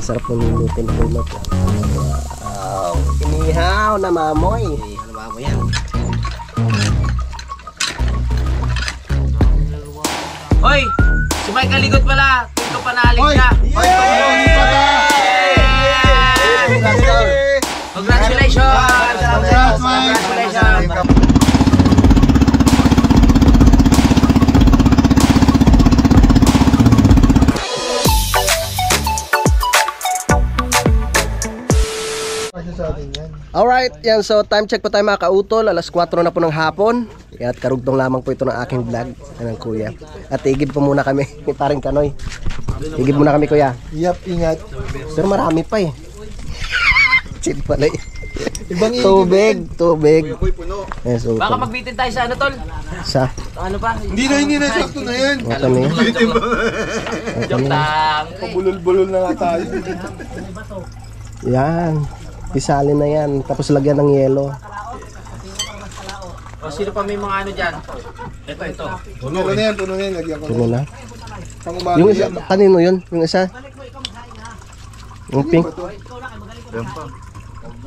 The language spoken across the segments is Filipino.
Masarap ng niluto na kulot. Wow! Inihaw na mamoy. Inihaw na mamoy yan. Hoy! Si Mike Aligot pala! Ito panalig ka! Hoy! Congratulations! Congratulations! Alright, yan. So time check po tayo mga kautol. Alas 4 na po ng hapon. At karugtong lamang po ito ng aking vlog. Yan ang kuya. At igib po muna kami. Paring Kanoy. Igib muna kami kuya. Yap, ingat. Pero marami pa eh. Chid pala eh. Ibang Tubig. Yes, so, baka magbitin tayo sa ano tol? Sa? Ano pa? Hindi na. Sakto na yan. Ito na yun. Joke lang. Bulol-bulol na nga tayo. Yan. Pisalin na yan. Tapos lagyan ng yelo. O sino pa may mga ano dyan? Ito. Puno na yan. Lagyan ko Puno na. Pang umaga Yung isa, yan. kanino yun? Yung isa? Yung pink?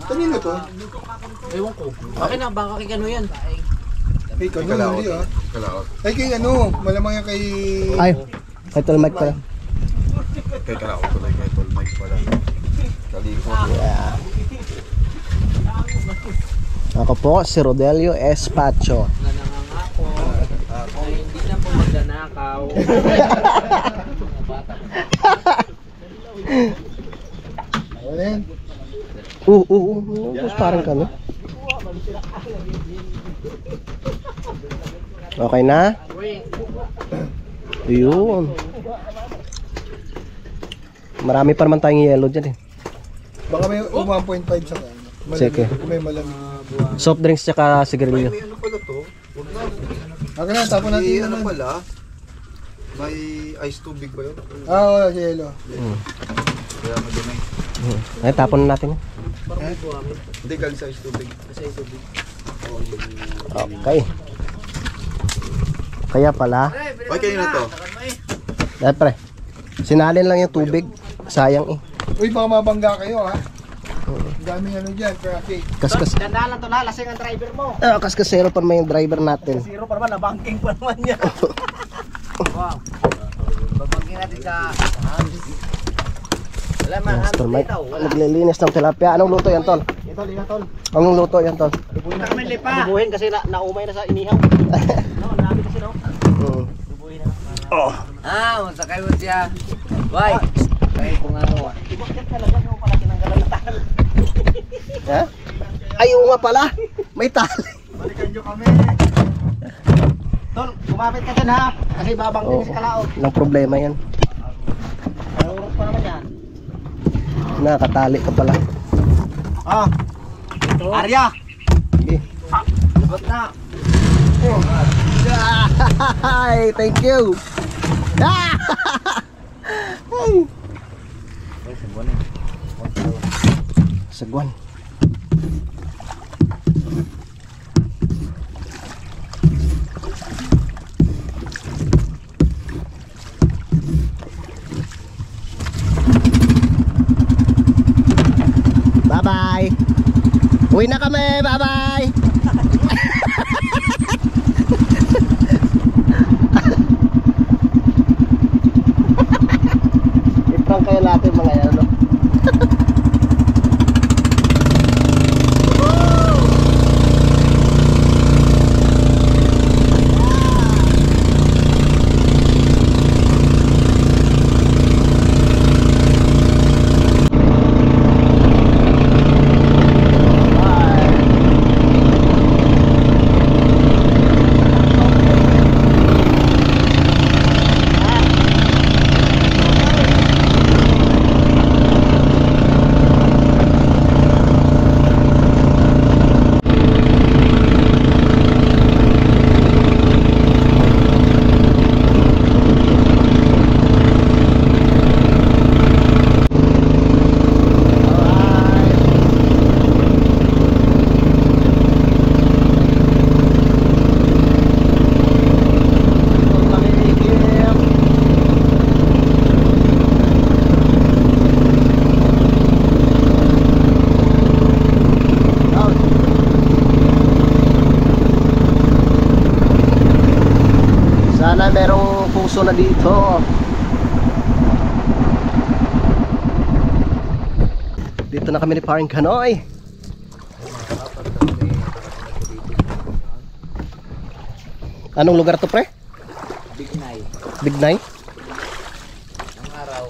Kanino to? Ewan ko. Bakit na? Baka kay ano yan? Kay Kano, hindi ah. Ay kay ano, malamang yan kay... Ay, kay Tol Mike pala. Kay Kalaot tuloy, kay Tol Mike pala. Kaliko. Yeah. Ako po, si Rodelio Espacho. Nanangangako. Ay, hindi na po magdanakaw. Ano yan? Tapos parang kami. Okay na? Ayun. Marami pa naman tayong yellow dyan eh. Baka may 1.5 sa kanya. Sige. Kung may malamig. Soft drinks tsaka sigarilyo. May ano pala to? Huwag na. Tapon natin yun naman. Pala, may ice tubig ba yun? Oo, si Yelo. Kaya madumi. Ay, tapon na natin. Hindi, galing sa ice tubig. Okay. Kaya pala. Ay, kayo na to. Pre, sinalin lang yung tubig. Sayang eh. Uy, baka mabangga kayo ha. Daming ano dyan, traffic. Kaskas. Ganda lang to na, lasing ang driver mo. Kaskasero pa naman yung driver natin. Zero pa naman, nabangking pa naman niya. Wow. Babangking natin sa... Wala man, Master Mike, naglilinis ng tilapia. Anong luto yan, Tol? Ito, lina tol. Anong luto yan, Tol? Lubuhin na kami lipa. Lubuhin kasi naumay na sa inihaw. No, marami kasi no. Lubuhin na. Masakay mo siya. Why? Kaya kung ano. Bakit talaga mo pala tinanggalan na takal? Ha? Ay, oo nga pala. May tali. Balikan nyo kami. Tol, kumapit ka dyan ha. Kasi babangking si Kalaot. Walang problema yan. Narurot pa naman yan. Nakatali ka pala. Arya! Sige. Labot na. Hi, thank you. Ay. Sagwan. Bye-bye. Uwi na kami. Bye-bye. I-prank kayo natin mga yan, no? na kami ni Paring Kanoy. Anong lugar to, pre? Bignay. Bignay? Ang araw,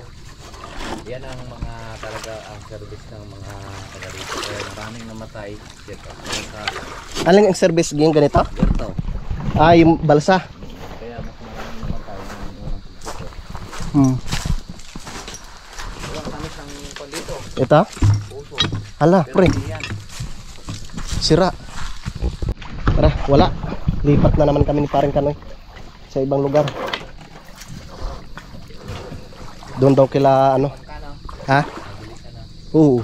yan ang mga talaga ang service ng mga taga dito. Kaya maraming namatay. Aling ang service yung ganito? Ganito. Ah, yung balsa. Kaya mas maraming namatay ng unang pagsuso. Walang tamis ng pandito. Ito? Puso. Hala, Pero pre. hindi yan. Sira. Tara, wala. Lipat na naman kami ni Paring Kanoy sa ibang lugar. Doon daw kila ano? Magkano? Ha? Mabilis ka na. Oo.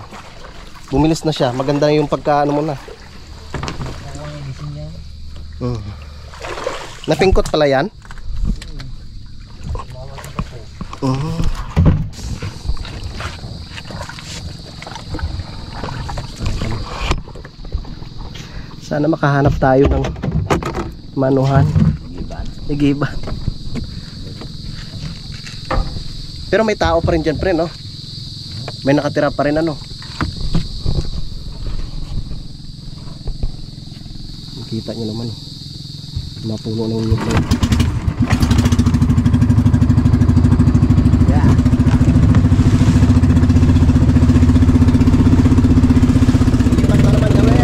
Bumilis na siya. Maganda na yung pagkaano mo na. Napingkot pala yan? Sana makahanap tayo ng manuhan. Igiban. Pero may tao pa rin dyan, pre, no? May nakatira pa rin, ano? Makita nyo naman, mapuno ng nyug. Yeah. Igiban pa naman kami.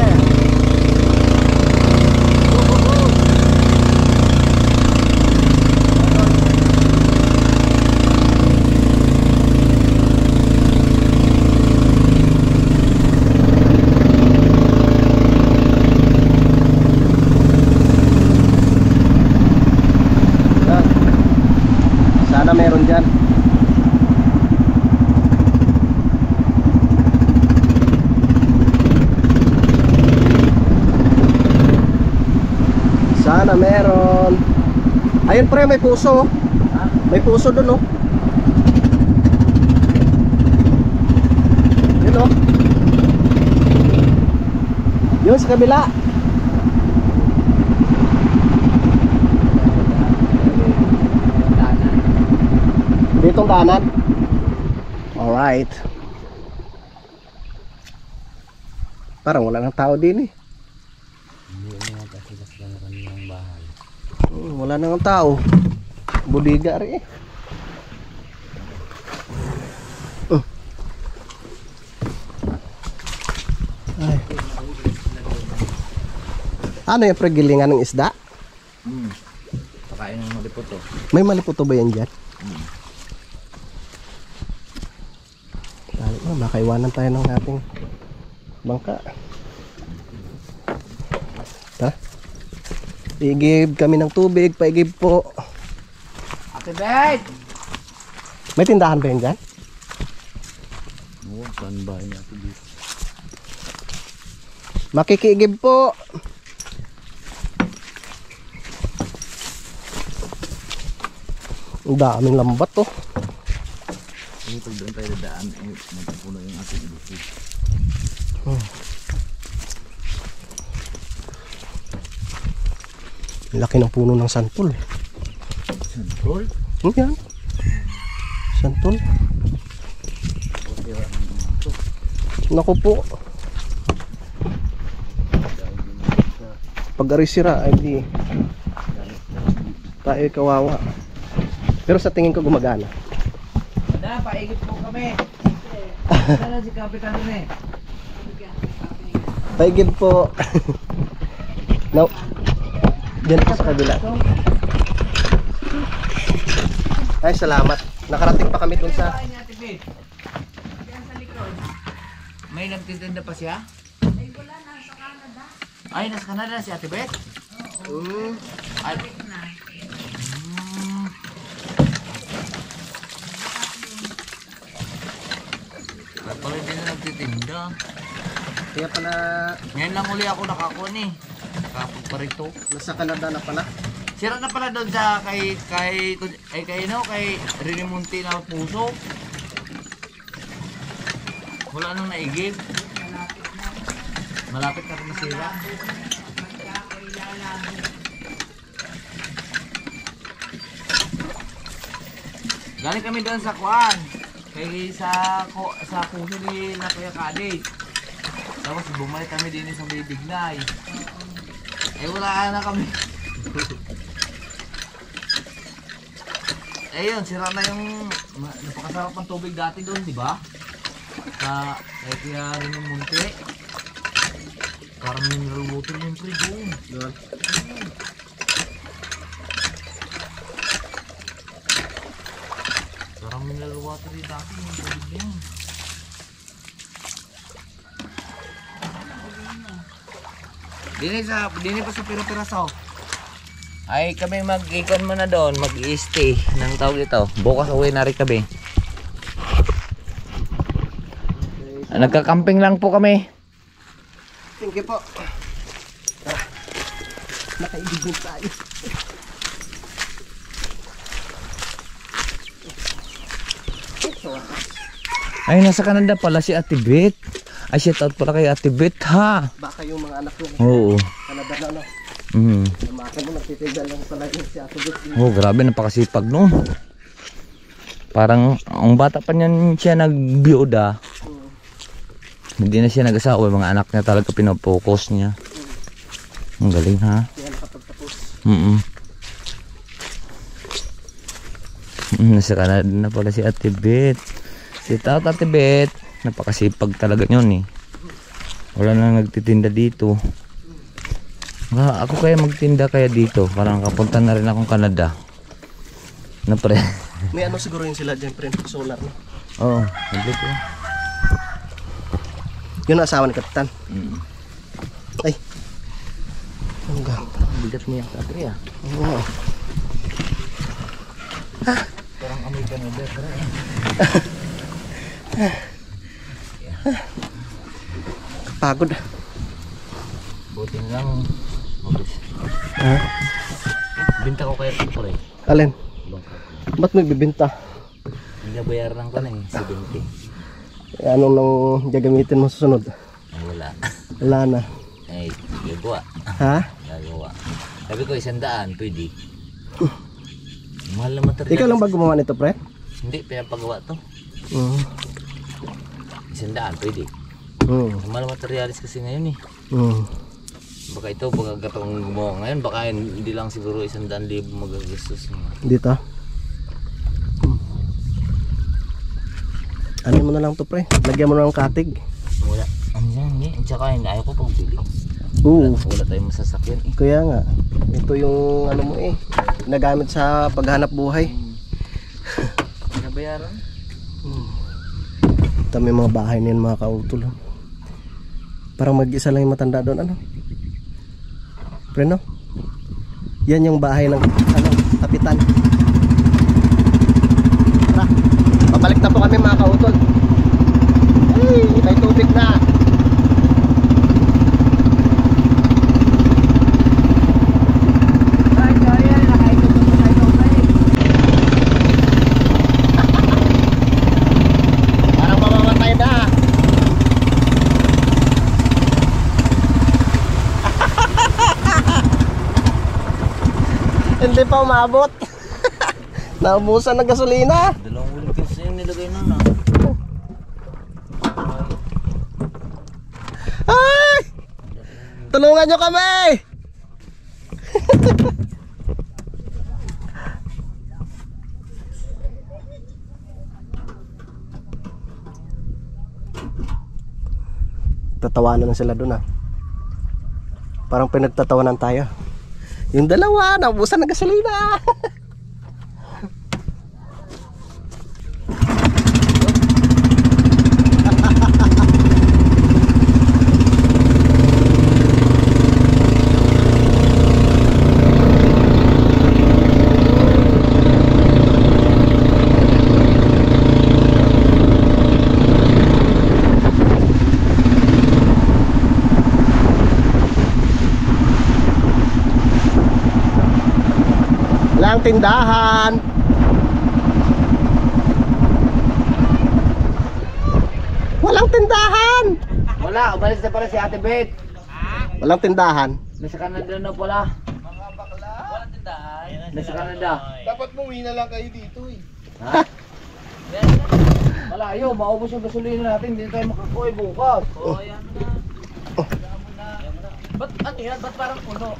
Sana meron dyan. Sana meron. Ayun, pre, may puso. May puso dun, oh. Yun, oh. Yun sa kabila. Ditong kanan. Alright. Parang wala nang tao din, eh. Hindi naman kasi lang kanilang bahay. Wala nang tao. Budiga rin, eh. Ay. Ano yung pregilingan ng isda? Pakain ng maliputo. May maliputo ba yan dyan? Baka iwanan tayo ng ating bangka. Tara. Igib kami ng tubig. Paigib po. Ate Bet! May tindahan ba yun dyan? Oo, saan ba yun ate Bet? Makikiigib po. Ang daming lambat, oh. Pag doon tayo dadaan, magpupuno yung ating ibusig. Laki ng puno ng santol. Santol? Yan. Santol. Naku po. Pag arisira, ay di tayo kawawa. Pero sa tingin ko gumagana. Ada, paigit po kami. Sana si Kapitan nun eh. Paigib po. No. Diyan ka sa kabila. Ay, salamat. Nakarating pa kami dun sa... May nagtitinda pa siya? Ay, wala, nasa Canada. Ay, nasa Canada si Ate Bet? Ay, At pala din na nagtitinda. Kaya pala Ngayon lang uli ako nakakuha ni. Nakapagparito. nasa Canada na pala. Sira na pala doon sa kay Rinimunti na puso. Wala nang naigib. Malapit na kung masira. Galing kami doon sa Kuan. Kaya sa kuso ni na Kuya Kade. Tapos bumalik kami din sa Bibignay. Eh wala na kami. Eh yun, sira na yung napakasarap ng tubig dati doon, di ba? Kaya rin yung munti. Parang mineral water yung pre doon. Parang mineral water yung dati yung tubig na yun. Dini pa sa Pira-Piraso. Ay kami mag-ikon muna doon, mag-i-stay ng tawag ito. Bukas uwi na rin kami. Nagka-camping lang po kami. Thank you po. Nakaibig tayo. Ay, nasa Canada pala si Ate Bet. Ay, shout out pala kay Ate Bet, ha? Baka yung mga anak ko. Oo. Canada na, no? Lumaka mo, nagtitigil lang pala yun si Ate Bet. Oh, grabe, napakasipag, no? Parang, ang bata pa niyan siya nagbiyoda. Hindi na siya nag-asawa. Mga anak niya talaga pinopokus niya. Ang galing, ha? Kaya nakapagtapos. Nasa Canada na pala si Ate Bet. Si Ate Bet. Napakasipag talaga yun, eh. Wala nang nagtitinda dito. Ako kaya magtinda kaya dito. Parang kapunta na rin akong Canada. Na pre. May ano siguro yun sila dyan, friend. Solar, no? Oo, naglit ko. Yun ang asawa ni Kapitan. Ay. Hanggang. Bigat mo yung Ate, ah. Oo. Parang amoy Canada, pre. Pagod. Buti na lang. Mabilis. Ha? Binta ko kaya ito, pre. Alin? Bangka. Ba't may bibinta? Binabayaran ko na eh, 70. Anong nang gagamitin mo susunod? Ay, wala. Wala na. Ay, gagawa. Ha? Gagawa. Sabi ko, 100, pwede. Mahal na material. Ikaw lang ba gumawa nito, pre? Hindi, pinapagawa to. 100, pwede. Mahal na materialis kasi ngayon eh. Baka ito, baka gatong gumawa ngayon, baka hindi lang siguro 100,000 magagastos. Dito. Ano mo na lang to, pre? Lagyan mo na ng katig. Wala. Ano yan, hindi. Tsaka ayaw ko pang bili. Wala tayong masasakyan eh. Kaya nga. Ito yung ano mo eh. Nagamit sa paghanap buhay. Pinabayaran? Ito may mga bahay na yun, mga kautol. Parang mag-isa lang yung matanda doon, ano? Pre, no? Yan yung bahay ng ano, Kapitan. Tara, pabalik na po kami, mga kautol. Hey, may tubig na. Parang mamamatay na. Hindi pa umabot. Naubusan ng gasolina. 2 ulit yung nilagay nun ah. Ay! Tulungan nyo kami! Tatawanan na sila dun ah. Parang pinagtatawanan tayo. Yung dalawa, naubusan ng gasolina. Lang tindahan. Walang tindahan. Wala, umalis na pala si Ate Bet. Walang tindahan. Nasa Canada na pala. Mga bakla. Walang tindahan. Nasa Canada. Dapat umuwi na lang kayo dito eh. Ha? Malayo, maubos yung gasolina natin, hindi tayo makakuha bukas. Oo, yan na. Ba't ano yan? Ba't parang puno?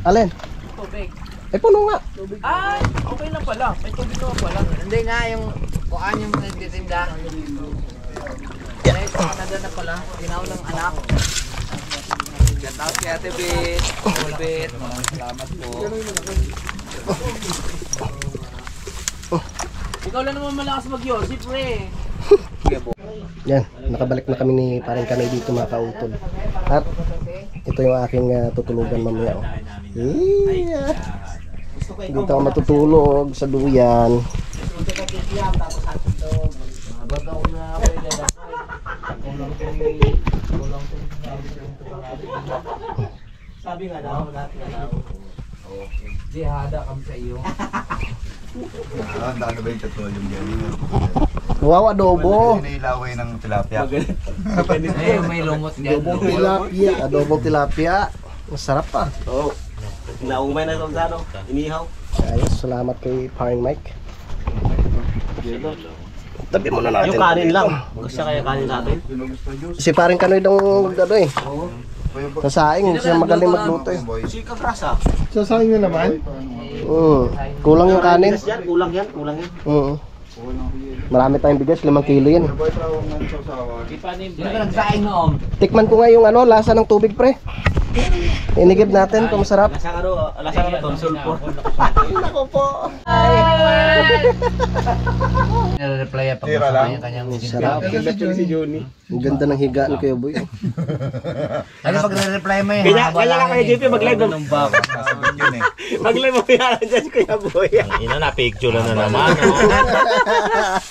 Alin? Tubig. Ay, puno nga. Ay, okay na pala. May tubig naman pala. Hindi nga, yung kuhaan yung nagtitinda. Ay, sa Canada na pala. Ginaw ng anak. Shout out kay Ate Bet. Ulbet. Salamat po. Ikaw lang naman malakas mag-Yossi, pre. Yan, nakabalik na kami ni parang Kanoy dito mga kautol. At ito yung aking tutulugan mamaya. Oh. Yeah. Dito ako matutulog sa duyan. Sabi nga daw, di hada kami sa iyo. Ang dami ba yung totoo yung ganyan? Wow, adobo. Inilaway ng tilapia. Ay, may lumot dyan. Adobong tilapia. Adobong tilapia. Masarap pa. Oo. Naumay na sa ano, inihaw. Ayos, salamat kay Paring Mike. Tabi muna natin. Yung kanin lang. Gusto kaya kanin natin. Si Paring Kanoy daw ano eh. Sasaing, siya magaling magluto eh. Sika brasa. Sasayang na naman. Kulang yung kanin. Yan, kulang yan, kulang yan. Marami tayong bigas, 5 kilo yan. Sino ka nagsaing noon? Tikman ko nga yung ano, lasa ng tubig pre. Inigib natin kung masarap. Lasang ano to, sulfur. Nako po. Nire-reply pa Tira sa lang. kanyang Sarap. Ang ganda ng higaan kuya boy. Ano pag nire-reply mo yun? Kaya ka kay JP mag-live ng bako. Sasagot yun eh. Mag-live mo yan dyan, Kuya Boy. Ina na picture na naman.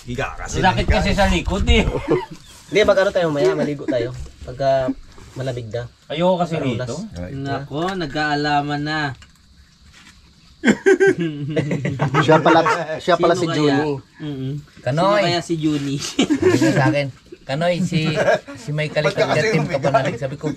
Higa kasi. Sakit kasi sa likod eh. Hindi, mag-ano tayo maya, maligo tayo. Pagka malamig na. Ayoko kasi rito. Nako, nagkaalaman na. Siya pala si Sino Juni. Kanoy. Sino kaya si Juni? Sabi niya sa akin, Kanoy, si Michael Ikagatim ka panalig. Sabi ko,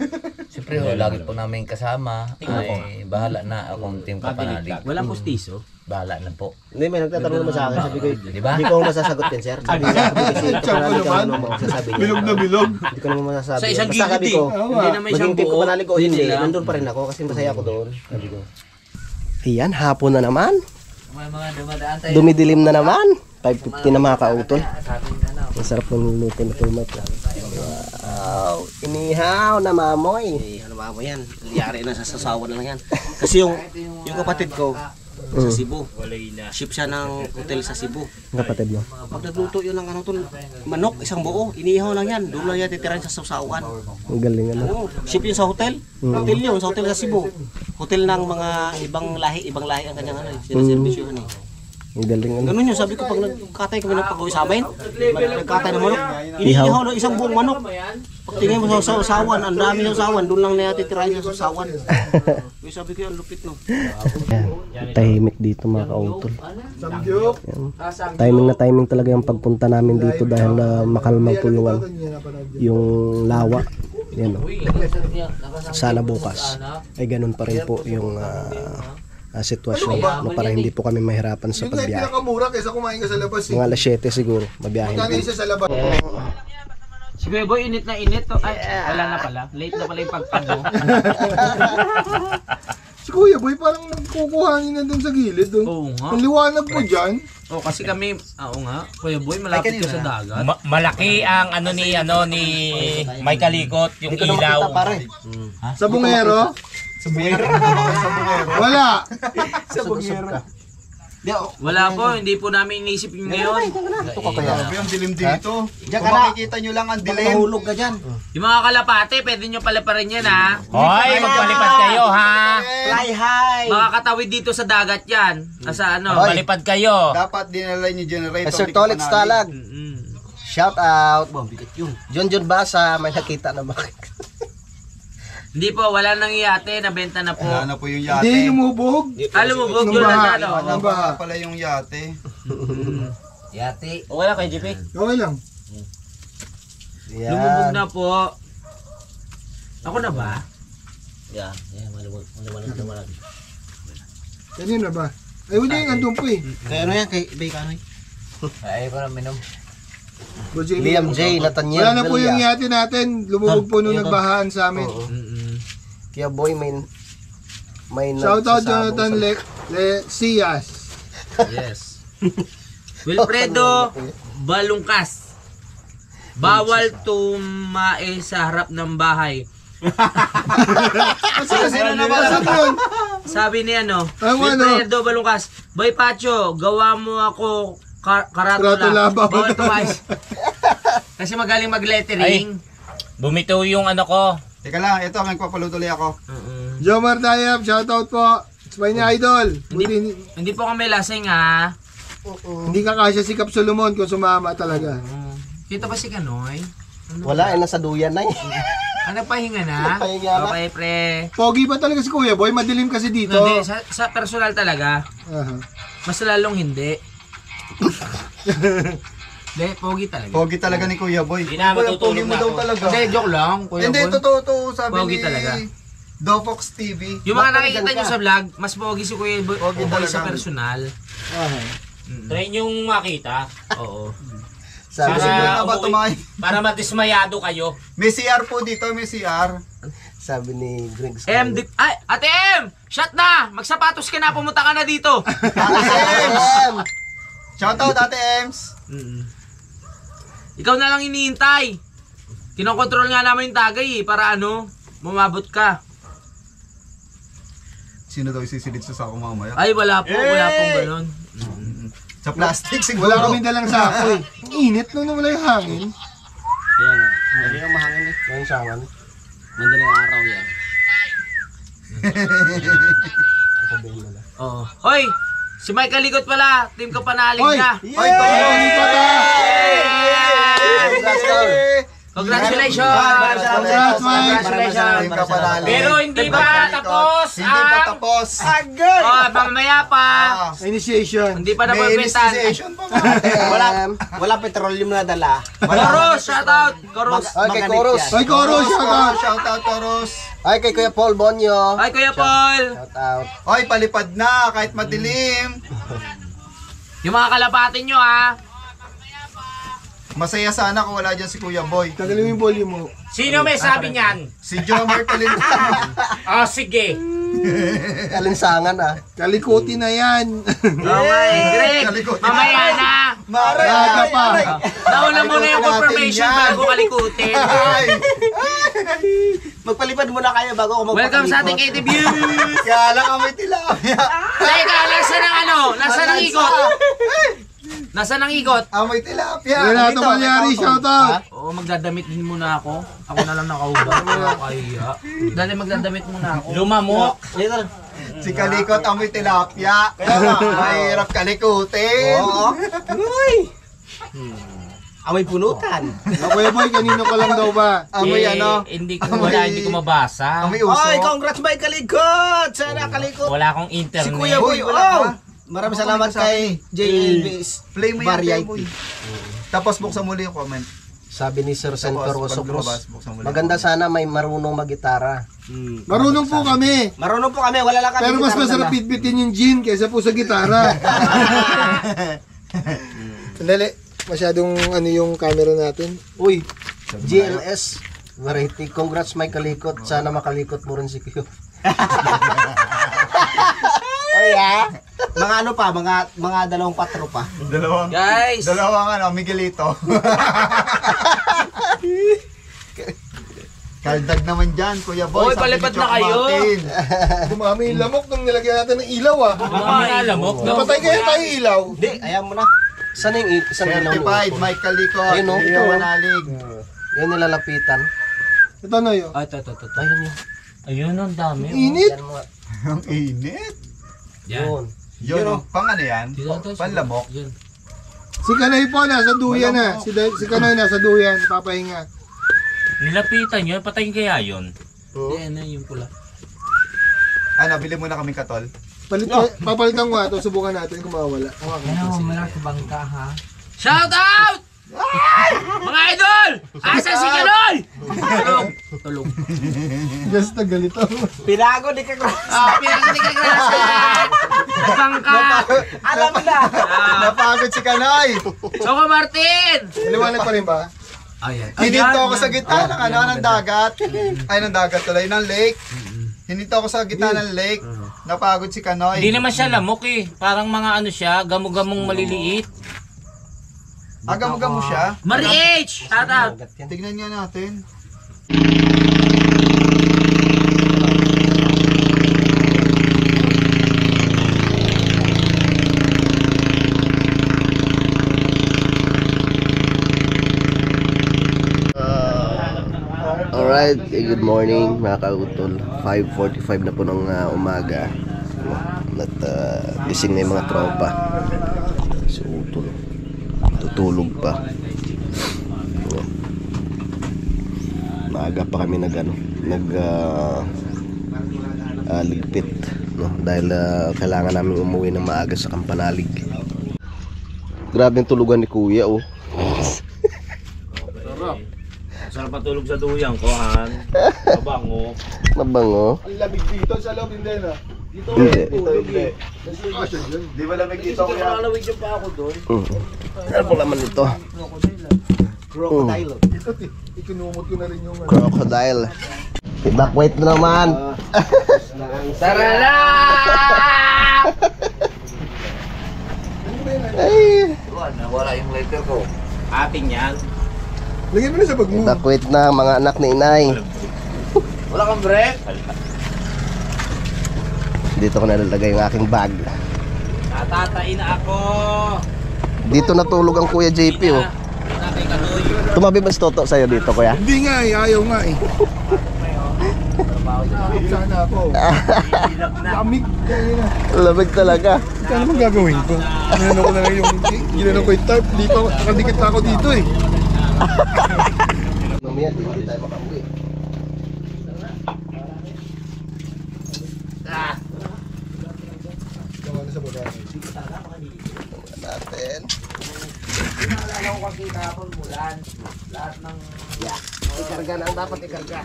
siyempre, lagi po namin kasama. Ay, bahala na akong team ka panalig. Walang pustiso. Bahala na po. Hindi, may nagtatanong naman sa akin. Sabi ko, Di ba? hindi ko masasagot yan, sir. Sabi ko, kasi kapanalig ka ano mo, sasabi niya. Bilog na bilog. Hindi ko naman masasabi. Sa isang Basta sabi gilid ko, Hindi naman isang maging team ko buo. panalig o hindi, Sila. nandun pa rin ako kasi masaya ako doon. Sabi ko. Ayan, hapon na naman. May mga dumadaan tayo. Dumidilim na naman. 5:50 na mga kautol. Sa ating ano. Ang sarap ng luto ni Tulmat. Wow, inihaw na mamoy. Eh, ano ba mo yan? Yari na sa sasawa na lang yan. Kasi yung kapatid ko, sa Cebu. Ship siya ng hotel sa Cebu. Ang kapatid mo. Pag nagluto yun ng ano to, manok, isang buo, inihaw lang yan. Doon lang yan titirahin sa sausawan. Ang galing ano. Oo, ship yun sa hotel. Hotel yun, sa hotel sa Cebu. Hotel ng mga ibang lahi ang kanyang ano, sinaservice yun eh. Ang galing ano. Ganun yun, sabi ko pag nagkatay kami ng pag-uwi sa amin, nagkatay ng manok, inihaw lang isang buong manok. Pag tingin mo sa sausawan, ang dami ng sausawan, doon lang na titirahin sa sausawan. Kaya sabi ko yun, lupit no. Yan. Tahimik dito mga kautol. Samgyup. Yan. Timing talaga yung pagpunta namin dito dahil makalma po yung, yung lawa. Yan o. Sana bukas ay ganun pa rin po yung sitwasyon na para hindi po kami mahirapan sa Yung pagbiyahe. pinakamura kaysa kumain ka sa labas eh. Mga alas 7 siguro, mabiyahe. Magkano isa sa labas? Si Kuya Boy, init na init. Ay, wala na pala. Late na pala yung pagpano. Si Kuya Boy parang nagkukuhangin na dun sa gilid dun. Oo nga. Ang liwanag po dyan. Oh, kasi kami, oo nga. Kuya Boy, malapit ka sa dagat. Malaki ang ano ni May Kalikot, yung Hindi ko na makita ilaw. pare. Sa bungero. Wala. Wala po, hindi po namin inisip yung ngayon. Grabe ang dilim dito. Diyan Kung ka na. makikita nyo lang ang Dilim. dilim. Mahulog ka dyan. Yung mga kalapate, pwede nyo pala pa rin yan ha. Hoy, magpalipad kayo ha. Fly high. Mga katawid dito sa dagat yan. Nasa ano. Magpalipad kayo. Dapat dinala yung generator. Sir di ka Tolit panalig. Stalag, shout out. Bigat yun. John Basa, may nakita na ba? Hindi po, wala nang iyate, nabenta na po. Wala na po yung yate. Hindi lumubog. Alam mo, Bog, Nung yun baha. na ano. Wala pa pala yung yate. Yati. Okay lang kay JP. Okay lang. Lumubog na po. Ako na ba? Yan, maluwag. Kanina ba? Ay, hindi yung andun po eh. Kaya ano yan, kay Bay Kanoy? Ay, parang minom. Liam J. Nathaniel Wala na po yung Villa. yate natin. Lumubog po nung nagbahaan sa amin. Kaya boy, may Shoutout nagsasabong Jonathan Sias. Yes. Wilfredo Balungkas. Bawal tumae sa harap ng bahay. Sino na ba yun? Sabi ni ano, Ang Wilfredo Balungkas, Boy Pacho, gawa mo ako karatula. Karatula, Bawal tumae. Kasi magaling mag-lettering. Bumitaw yung ano ko. Teka lang, ito ang nagpapalutuloy ako. Jomar Dayab, shoutout po. Spy ni Idol. Hindi po kami lasing ha. Hindi ka kasya si Cap Solomon kung sumama talaga. Kita ba si Kanoy? Wala, nasa duyan na eh. Ano pahinga na? Pahinga na. Okay, pre. Pogi pa talaga si Kuya Boy, madilim kasi dito. Hindi, sa personal talaga. Aha. Mas lalong hindi. Hindi, pogi talaga. Pogi talaga ni Kuya Boy. Hindi na, matutulog Pogi mo na daw ako. talaga. Hindi, joke lang. Kuya Hindi, Boy. totoo to. Sabi Pogi ni talaga. Dofox TV. Yung mga Bakit nakikita ganun nyo ka? sa vlog, mas pogi si Kuya Boy, Pogi Boy sa talaga. personal. Aha. Try yung makita. Oo. Sabi Kasi ni, na ba tumayo? Para madismayado kayo. May CR po dito, may CR. sabi ni Greg Ay, Ate M! Shot na! Magsapatos ka na, pumunta ka na dito. Ate Ems! Shoutout Ate Ems! Ikaw na lang iniintay. Kinokontrol nga namin yung tagay eh, para ano, mumabot ka. Sino daw isisilid sa sako mamaya? Ay, wala pong ganun. Sa plastic siguro. Wala kami dalang sako eh. Ang init lang na wala yung hangin. Kaya nga. Hindi yung mahangin eh. Yung sangan. Madaling araw yan. Oo. Hoy! Si Michael Ligot pala, team ka panalig Hoy! na. Hoy, Tony Pata! Congratulations! Congrats, Mike! Team ka panalig. Pero hindi pa tapos Hindi pa tapos. Oh, mamaya pa. Initiation. Hindi pa na May pagpintan. initiation pa ba? Wala petroleum na dala. Koros, shoutout! Koros! Ay, kay Koros. Hoy, Koro, shoutout! Shoutout Toros. Ay, kay Kuya Paul Bonyo. Ay, Kuya Paul! Shout out. Hoy, palipad na kahit madilim. Yung mga kalapatin nyo ha. Masaya sana kung wala dyan si Kuya Boy. Tagalin mo yung volume mo. Sino may sabi niyan? Si Jomar Tolentino. Oh, sige. Kalinsangan ah. Kalikuti na yan. Okay, Greg. Kalikutin. Mamaya na. Baga pa. Nauna muna yung Kalikutin confirmation natin yan. bago kalikutin. Ay, Magpalipad muna kayo bago ako magpakalikot. Welcome sa ating KTV. kaya lang amoy tilapia. Teka, nasa ng ano? Nasa ng ikot? Nasa ng ikot? Amoy tilapia. Renato Malyari, shoutout! Oo, magdadamit din muna ako. Ako na lang nakahubad. Kaya. Dali magdadamit muna ako. Lumamok. Si Kalikot amoy tilapia. Mahirap kalikutin. Amoy punutan. Kuya Boy, kanino ka lang daw ba? Amoy ano? Hindi ko mabasa. Amoy uso. Oy, congrats by Kalikot! Sana Kalikot! Wala akong internet. Si Kuya Boy, wala ka. Maraming salamat kay JLB's Play mo yan, Variety. Boy. Tapos buksan muli yung comment. Sabi ni Sir Sen Tapos, Peroso pag Cruz. lumabas, buksan mo lang. Maganda sana may marunong mag-gitara. Marunong po kami. Marunong po kami, wala lang kami. Pero mas gitara masarap dala. bitbitin yung gin kaysa po sa gitara. Sandali, masyadong ano yung camera natin. Uy, GLS Variety. Congrats Mike Kalikot. Sana makalikot mo rin si Kuya. Oy ha? Mga ano pa, mga 2 patro pa. Guys! Dalawang ano, Miguelito. Kaldag naman dyan, Kuya Boy. Oy, palipad na kayo. Dumami yung lamok nung nilagyan natin ng ilaw ah. Mga alamok. Napatay kaya tayo ilaw. Hindi, ayaw mo na. Saan yung isang ilaw mo? Certified, Mike Kalikot. Ayun, no? Ikaw manalig. Yung nilalapitan. Ito na yun. Ito. Ayun yun. Ayun, ang dami. Init. Yan mga. Ang init. Yun. Yun, oh. Pang ano yan? Panlamok. Yun. Si Kanoy po nasa duyan na. Si Kanoy nasa duyan. Papahinga. Nilapitan yun, patayin kaya yun. Yan, yung pula. Ano, bili muna kami katol. Papalitan ko ito. Subukan natin kung mawala. Shout out! Mga idol! Asa si Kanoy? tulog. Just na ganito. Pinago ni Kagras. Pinagani ka grasan! Bangka! Alam mo na. Napagod si Kanoy. Choco Martin! Maliwanag pa rin ba? Ayan. Hinito ako sa gitna ng ng dagat. Ay, ng dagat tuloy, ng lake. Hinito ako sa gitna ng lake. Napagod si Kanoy. Hindi naman siya lamok eh. Parang mga ano siya, gamo-gamong maliliit. Agam-agam mo siya. Marie H! Shout out! Tignan nga natin. Alright, good morning mga kautol. 5:45 na po ng umaga. At gising na yung mga tropa. Si utol tutulog pa. Maaga pa kami ligpit, no? Dahil kailangan namin umuwi ng maaga sa Kampanalig. Grabe yung tulugan ni Kuya, oh. Sarap matulog sa duyang ko, Han. Mabango. Mabango. Ang lamig dito sa loob, hindi na. Hindi. Di ba lamig dito kuya? Makalawig yung pa ako doon. Ano po laman ito? Crocodile. Ikinumot ko na rin yung Crocodile. Evacuate na naman. Sarala! Ay, Nawala yung lighter ko. Atin yan. Lagyan mo na sa bag mo. evacuate na mga anak ni inay. Wala kang break? Dito ko nalalagay yung aking bag. Natatain na ako! Dito natulog ang Kuya JP, oh. Tatay Kanoy. Tumabi ba si Toto sa'yo dito, Kuya? Hindi nga eh, ayaw nga eh. Sana ako. Lamig. Kaya na. Lamig talaga. Ano bang gagawin ko? Ginano ko na lang ginano ko yung tarp. Dito, nakadikit na ako dito eh. Mamaya, hindi tayo makauwi. Gawa na sa baba. Natin. Naalala ko kasi kahapon mulan. Lahat ng... Ikarga na ang dapat ikarga.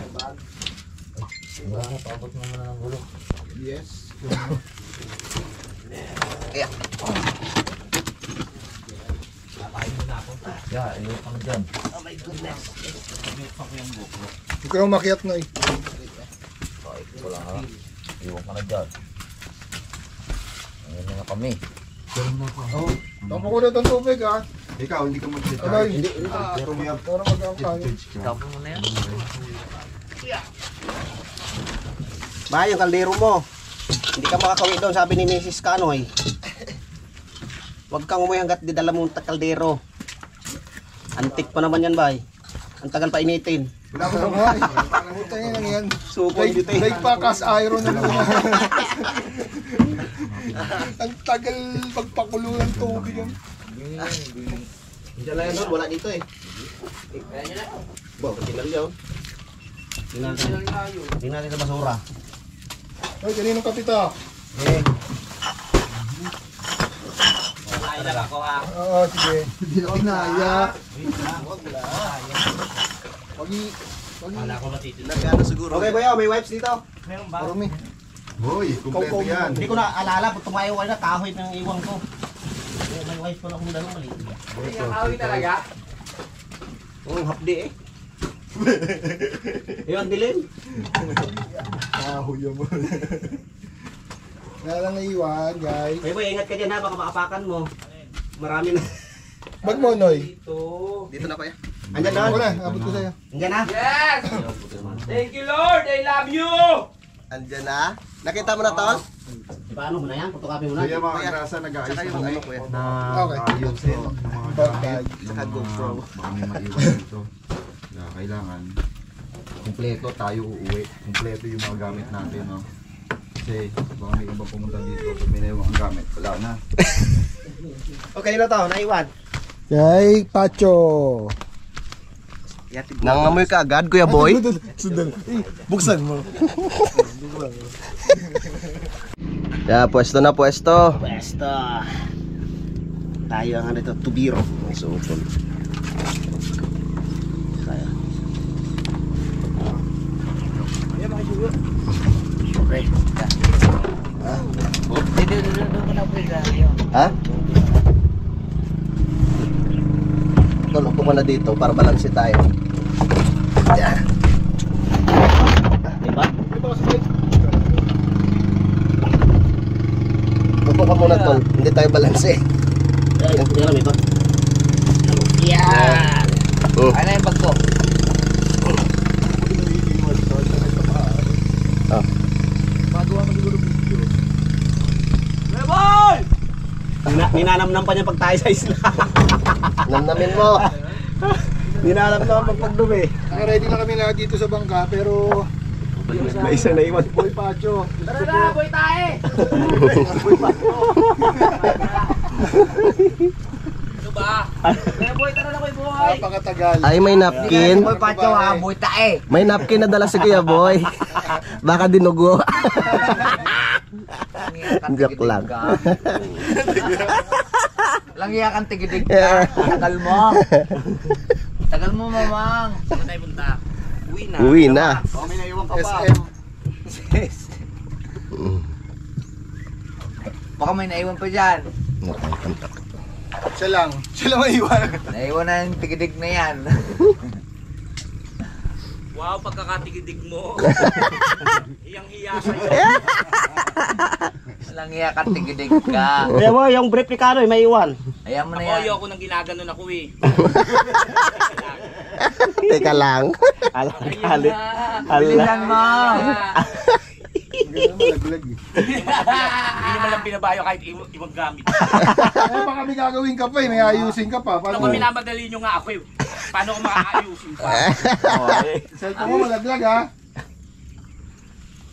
Pabot mo muna ng gulo. Yes. Ayan. Yeah, ilo ka na dyan. Huwag ka nang makiat na eh. Wala ha. Iwan ka na dyan. Ayan na kami. Tama ko na itong tubig ha. Ikaw, hindi ka mag-sit. Alay. Pero may Para mag-angkaya. Tapos mo na yan. Ba, yung kaldero mo. Hindi ka makakawin doon, sabi ni Mrs. Kanoy. Huwag kang umuwi hanggat didala mo ang kaldero. Antik pa naman yan, bay. Ang tagal pa initin. Wala ko na nga eh. Putang ina yan. Suko yung dito eh. Like pa cast iron na naman. Ang tagal pagpakulo ng tubig yan. Diyan lang yan doon, wala dito eh. Bo, tingnan yun. Tingnan natin sa basura. Ay, kaninong kapita? Eh, Nailag ako ha. Oo, sige. Hindi na kinaya. Wala ko matitinig. nagano siguro. Okay, boyo, may wipes dito. Meron ba? Marumi. Hoy, kumpleto yan. Hindi ko na alala, pag tumayo ko na, kahoy ng iwang ko. May wipes pa na akong dalawang mali. Awi talaga? Oo, hapdi eh. Yung dilim. Kahoy mo. Wala lang naiwan, guys. Boy, ingat ka dyan ha, baka makapakan mo. Marami na. Bag mo, Noy. Dito na, Kuya. Andyan Ako doon. na, abot ko sa'yo. Andyan ha. Yes! Thank you Lord! I love you! Andyan na. Nakita mo na, Tol? Paano mo na yan? Putukapi mo na. Kaya mga grasa nag-aayos Saka na yung kami. ano, Kuya. Okay. Ayos ng mga gamit. Saka GoPro. Baka may maiwan dito. Kaya kailangan kumpleto tayo uuwi. Kumpleto yung mga gamit natin, no? Kasi baka may iba pumunta dito. Pag may naiwan ang gamit, wala na. Okay na to, naiwan. Yay, Pacho. Nangamoy ka agad, Kuya Boy. Sundan. Buksan mo. Yeah, pwesto na, pwesto. Pwesto. Tayo ang ano ito, tubiro. So, utol. Kaya. Ha? Tol, upo ka na dito para balanse tayo. Yan. Diba? Upo ka muna, tol. Hindi tayo balanse. Yan, ito. Yan! Ano yung bag ko? Ninanamnam pa niya pag tayo sa isla. Namnamin mo. Ninanamnam pag pagdumi. Ready na kami lahat dito sa bangka, pero May isa na iwan. Boy Pacho. Tara na, boy tae! Ano ba? Kaya boy, tara na ko'y boy! Napakatagal. Ay, may napkin. Boy Pacho ha, boy tae! May napkin na dala si Kuya Boy. Baka dinugo. Joke lang. Langya kang tigidig ka. Tagal mo. Tagal mo, mamang. Saan tayo punta? Uwi na. Uwi na. Oh, may naiwan ka pa. SM. Baka may naiwan pa dyan. Siya lang maiwan. Naiwan na yung tigidig na yan. Wow, pagkakatigidig mo. Iyang-iya sa'yo. Langya kang tigidig ka. Kaya mo, yung brief ni Kanoy, may iwan. Ayan mo na Ako, yan. ayoko nang ginaganon ako eh. Teka lang. Alang kalit. Bilisan mo. Ganun malaglag eh. Hindi naman lang binabayo kahit ibang gamit. Eh, baka may gagawin ka pa eh. May ayusin ka pa. Ano Paano? kami namadali nyo nga ako eh. Paano ko makakaayusin pa? Cellphone mo malaglag ha.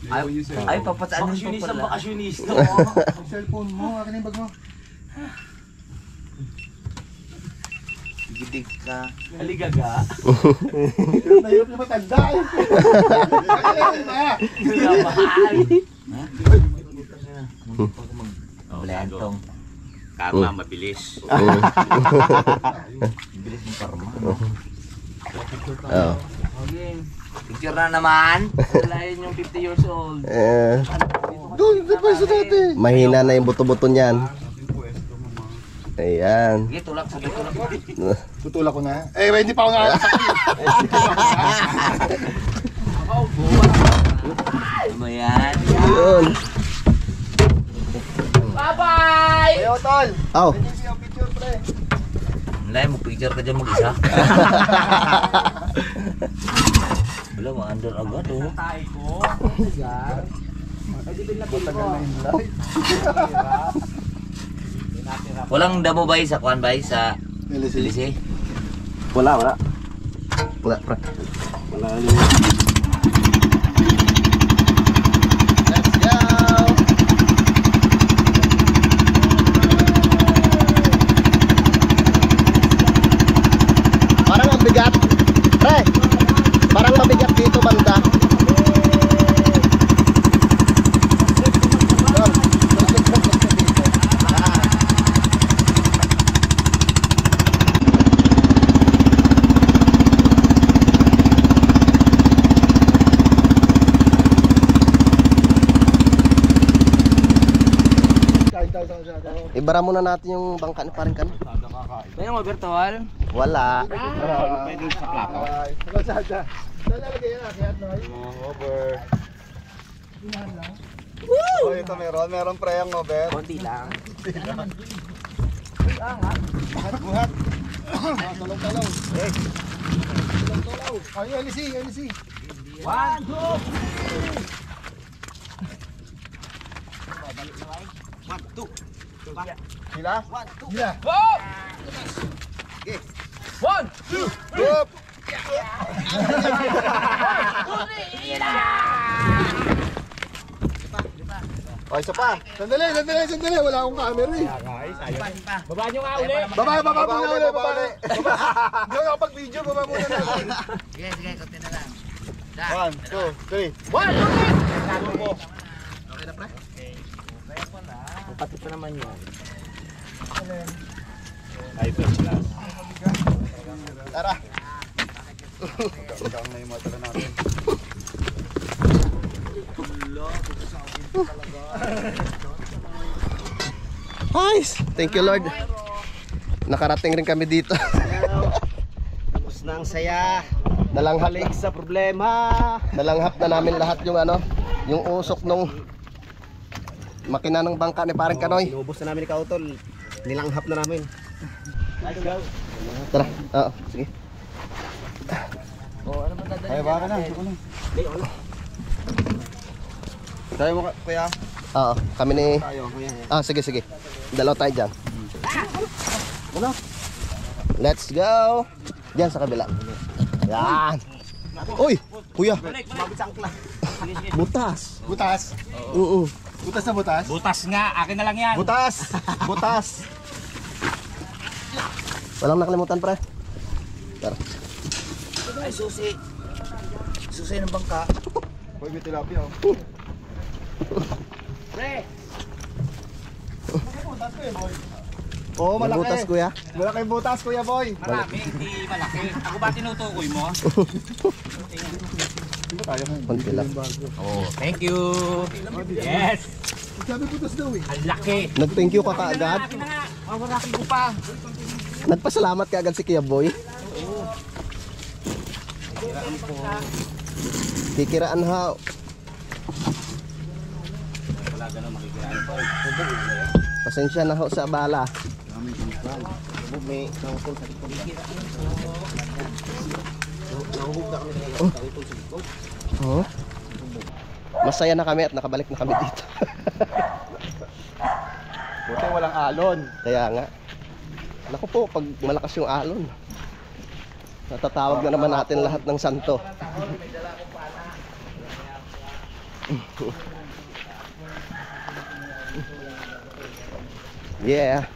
Ay, papasaan mo Bakasyonista, pala. bakasyonista. Yung cellphone mo. Akin yung bag mo. Tigidig ka. Aligaga. Hirap na hirap na matanda eh. Ayun na. Blentong. Karma, mabilis. Bilis ng karma. Oh. Picture na naman. Walayan yung 50 years old. Doon pa sa dati. Mahina na yung buto-buto niyan. Ayan. Sige, tulak. Sabi tulak. Tutulak ko na. Eh, hindi pa ako nakakasakit. Ano ba yan? Yun. Bye-bye! Ayo, tol. Oh. Picture, pre. Wala, mag-picture ka dyan mag-isa. Wala, ma-under agad oh. Tayo ko. Walang damo ba sa kuan ba sa LC. Lise? Wala. Wala, pre. Wala. Let's go. Parang mabigat. Pre, parang mabigat dito banda. Ibara muna natin yung bangka ni paring kan. Kaya mo, virtual? Wala. Pwede sa plato. Kalsada. Lalagay yan natin at noy. Over. Oh, ito meron preyang over. Konti lang. Buhat. Talong-talong. Talong-talong. Ay, LC. 1, 2, Sila? Sila. go! 1, 2, Up. Oh, isa pa. Sandali. Wala akong camera eh. Baba nyo nga ulit. Baba muna ulit. Baba. Hindi ako nakapag-video. Baba muna natin. Sige, konti na lang. 1, 2, 3. 1, 2, 3. Pati pa naman yan. Tara. Gagawin na yung mga tala natin. Nice! Thank you, Lord. Nakarating rin kami dito. Tapos na ang saya. Nalanghap Sa problema. Nalanghap na namin lahat yung ano, yung usok nung makina ng bangka ni Parang Kanoy. Inubos na namin ni Kautol. Nilanghap na namin. Tara, oo, sige. Oh, ano ba dadalhin? Ay, baka na. Tayo mo kuya. Oo, kami ni... Tayo, kuya. Sige, sige. Dalaw tayo dyan. Let's go! Diyan sa kabila. Yan! Uy! Kuya! Butas! Butas. Oo. Butas na butas. Butas nga, akin na lang yan. Butas! Butas! Walang nakalimutan, pre. Tara. Ay, susi. Susi ng bangka. Boy, may tilapia oh. Oo, May butas, kuya. Malaki yung butas, Kuya Boy. Marami, hindi malaki. Ako ba tinutukoy mo? Konti lang. Oh, thank you. Yes. Sabi butas daw eh. Ang laki. Nag-thank you ka kaagad. Akin na nga. Mawarakin ko pa. Nagpasalamat ka agad si Kuya Boy. Kikiraan ho. Pasensya na ho sa abala. May Kautol sa likod. Oh. Masaya na kami at nakabalik na kami dito. Buti walang alon. Kaya nga. Naku po, pag malakas yung alon, natatawag na naman natin lahat ng santo. Yeah.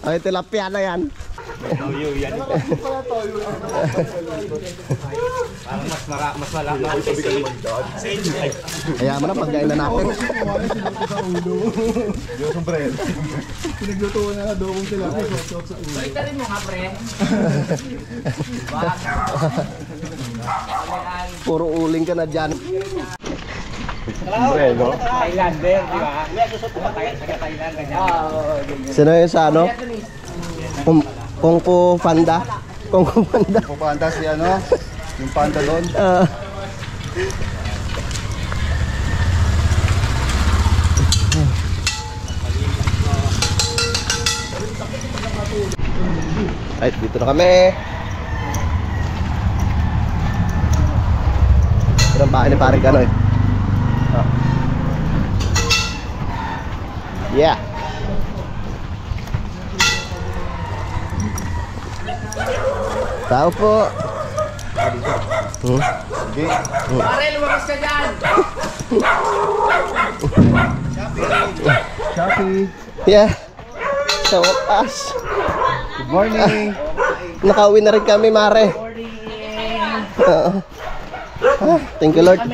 Ay, tilapia na yan. Kaya mo na, pagkain na natin. Pinagluto na na doon sila. Sa ulo. Itarin mo nga, pre. Puro uling ka na dyan. Thailander, di ba? Thailand, ganyan. Sino yun sa ano? Kung Fu Panda? Kung Fu Panda. Pupanda si ano, yung panda doon. Ay, dito na kami. Ito ang bahay ni Parang Kanoy. Yeah. Tao po. Sige. Pare, lumabas ka dyan! Shopee. Yeah. Sa wakas. Good morning. Nakauwi na rin kami, Mare. Oo. Thank you, Lord.